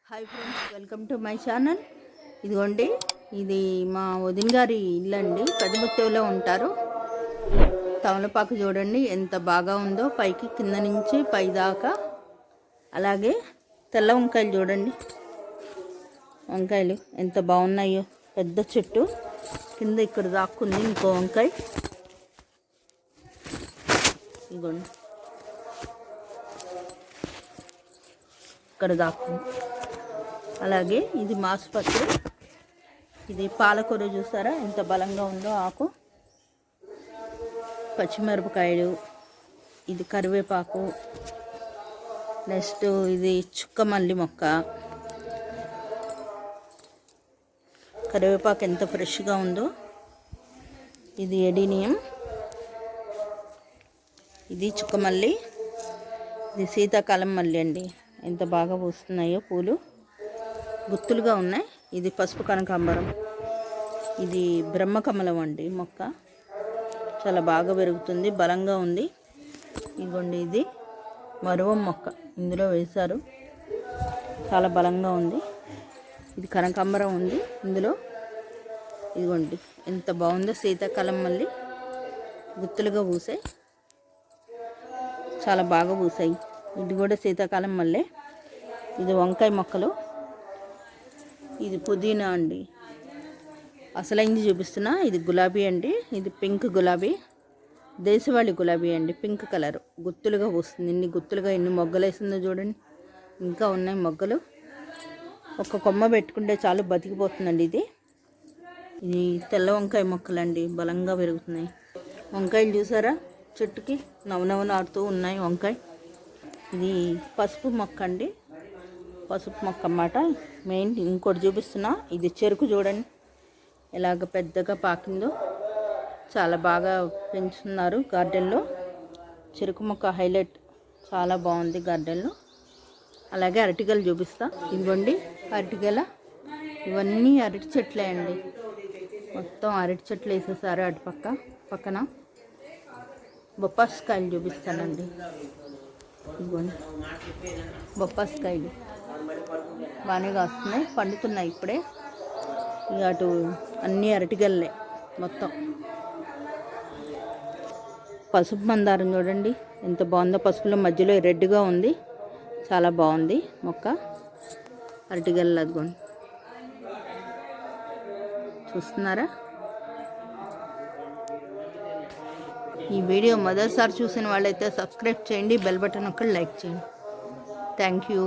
Hi friends, welcome to my channel. ఇదిగోండి, ఇది మా వదిన గారి ఇల్లు అండి. పెద్దముత్తేవులో ఉంటారు. తమలపాకు చూడండి ఎంత బాగా ఉందో, పైకి కింద నుంచి పై దాకా. అలాగే తెల్ల వంకాయలు చూడండి, వంకాయలు ఎంత బాగున్నాయో. పెద్ద చెట్టు కింద ఇక్కడ దాక్కుంది ఇంకో వంకాయ. ఇదిగోండి ఇక్కడ దాక్కుంది. అలాగే ఇది మాసుపత్రి. ఇది పాలకూర చూసారా ఎంత బలంగా ఉందో ఆకు. పచ్చిమిరపకాయలు, ఇది కరివేపాకు. నెక్స్ట్ ఇది చుక్కమల్లి మొక్క. కరివేపాకు ఎంత ఫ్రెష్గా ఉందో. ఇది ఎడీనియం, ఇది చుక్కమల్లి, ఇది శీతాకాలం మల్లి అండి. ఎంత బాగా పూస్తున్నాయో పూలు, గుత్తులుగా ఉన్నాయి. ఇది పసుపు కనకాంబరం, ఇది బ్రహ్మకమలం అండి. మొక్క చాలా బాగా పెరుగుతుంది, బలంగా ఉంది. ఇదిగోండి ఇది మరువం మొక్క, ఇందులో వేశారు, చాలా బలంగా ఉంది. ఇది కనకాంబరం ఉంది ఇందులో. ఇదిగోండి ఎంత బాగుందో, శీతాకాలం మళ్ళీ గుత్తులుగా పూసాయి, చాలా బాగా పూసాయి. ఇది కూడా శీతాకాలం మళ్ళీ. ఇది వంకాయ మొక్కలు, ఇది పుదీనా అండి. అసలైంది చూపిస్తున్నా. ఇది గులాబీ అండి, ఇది పింక్ గులాబీ, దేశవాళీ గులాబీ అండి. పింక్ కలర్ గుత్తులుగా పూస్తుంది. ఇన్ని గుత్తులుగా ఎన్ని మొగ్గలు వేసిందో చూడండి. ఇంకా ఉన్నాయి మొగ్గలు. ఒక కొమ్మ పెట్టుకుంటే చాలు, బతికిపోతుందండి ఇది. ఇది తెల్ల వంకాయ మొక్కలండి, బలంగా పెరుగుతున్నాయి. వంకాయలు చూసారా చెట్టుకి నవనవనాడుతూ ఉన్నాయి వంకాయ. ఇది పసుపు మొక్క అండి, పసుపు మొక్క అన్నమాట మెయిన్. ఇంకోటి చూపిస్తున్నా, ఇది చెరుకు చూడండి ఎలాగ పెద్దగా పాకిందో. చాలా బాగా పెంచుతున్నారు గార్డెన్లో. చెరుకు మొక్క హైలైట్, చాలా బాగుంది గార్డెన్లో. అలాగే అరటిగలు చూపిస్తా. ఇదిగోండి అరటిగల, ఇవన్నీ అరటి చెట్లే అండి. మొత్తం అరటి చెట్లు వేసేసారు అటు పక్కన. బొప్పాసికాయలు చూపిస్తానండి. ఇదిగోండి బొప్పాసికాయలు బాగానే కాస్తున్నాయి, పండుతున్నాయి ఇప్పుడే. ఇక అటు అన్నీ అరటిగల్లే మొత్తం. పసుపు మందారం చూడండి ఎంత బాగుందో. పసుపులో మధ్యలో రెడ్గా ఉంది, చాలా బాగుంది మొక్క. అరటిగల్ల అదిగోండి చూస్తున్నారా. ఈ వీడియో మొదటిసారి చూసిన వాళ్ళైతే సబ్స్క్రైబ్ చేయండి, బెల్ బటన్ ఒకటి లైక్ చేయండి. Thank you.